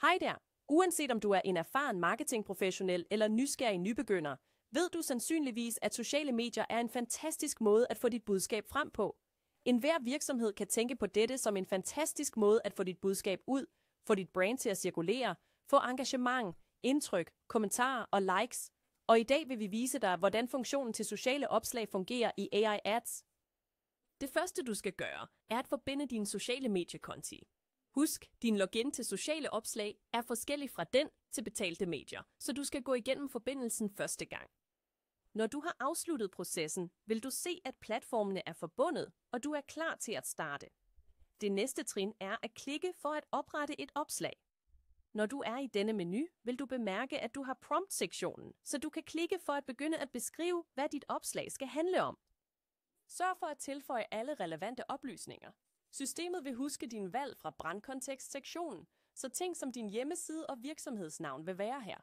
Hej der! Uanset om du er en erfaren marketingprofessionel eller nysgerrig nybegynder, ved du sandsynligvis, at sociale medier er en fantastisk måde at få dit budskab frem på. Enhver virksomhed kan tænke på dette som en fantastisk måde at få dit budskab ud, få dit brand til at cirkulere, få engagement, indtryk, kommentarer og likes. Og i dag vil vi vise dig, hvordan funktionen til sociale opslag fungerer i AI Ads. Det første du skal gøre, er at forbinde dine sociale mediekonti. Husk, din login til sociale opslag er forskellig fra den til betalte medier, så du skal gå igennem forbindelsen første gang. Når du har afsluttet processen, vil du se, at platformene er forbundet, og du er klar til at starte. Det næste trin er at klikke for at oprette et opslag. Når du er i denne menu, vil du bemærke, at du har prompt-sektionen, så du kan klikke for at begynde at beskrive, hvad dit opslag skal handle om. Sørg for at tilføje alle relevante oplysninger. Systemet vil huske din valg fra brandkontekst-sektionen, så ting som din hjemmeside og virksomhedsnavn vil være her.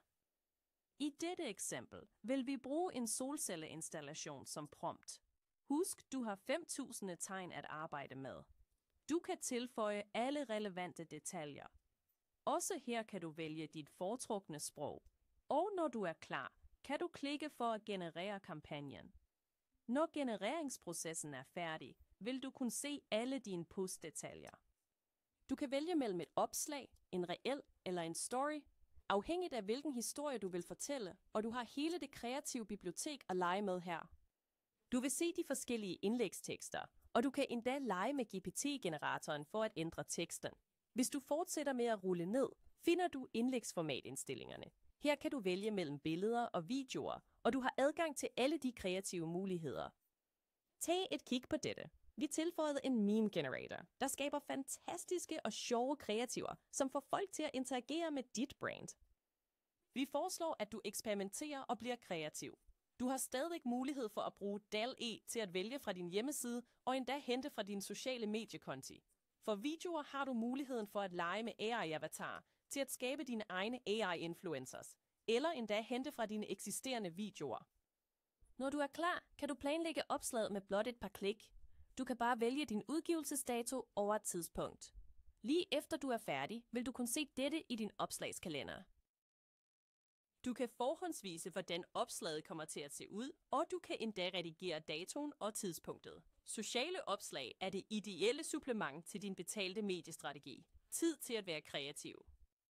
I dette eksempel vil vi bruge en solcelleinstallation som prompt. Husk, du har 5.000 tegn at arbejde med. Du kan tilføje alle relevante detaljer. Også her kan du vælge dit foretrukne sprog. Og når du er klar, kan du klikke for at generere kampagnen. Når genereringsprocessen er færdig, vil du kunne se alle dine postdetaljer. Du kan vælge mellem et opslag, en reel eller en story, afhængigt af hvilken historie du vil fortælle, og du har hele det kreative bibliotek at lege med her. Du vil se de forskellige indlægstekster, og du kan endda lege med GPT-generatoren for at ændre teksten. Hvis du fortsætter med at rulle ned, finder du indlægsformatindstillingerne. Her kan du vælge mellem billeder og videoer, og du har adgang til alle de kreative muligheder. Tag et kig på dette. Vi tilføjede en meme generator, der skaber fantastiske og sjove kreativer, som får folk til at interagere med dit brand. Vi foreslår, at du eksperimenterer og bliver kreativ. Du har stadig mulighed for at bruge DALL-E til at vælge fra din hjemmeside og endda hente fra dine sociale mediekonti. For videoer har du muligheden for at lege med AI-avatar til at skabe dine egne AI-influencers, eller endda hente fra dine eksisterende videoer. Når du er klar, kan du planlægge opslaget med blot et par klik. Du kan bare vælge din udgivelsesdato over et tidspunkt. Lige efter du er færdig, vil du kunne se dette i din opslagskalender. Du kan forhåndsvise, hvordan opslaget kommer til at se ud, og du kan endda redigere datoen og tidspunktet. Sociale opslag er det ideelle supplement til din betalte mediestrategi. Tid til at være kreativ.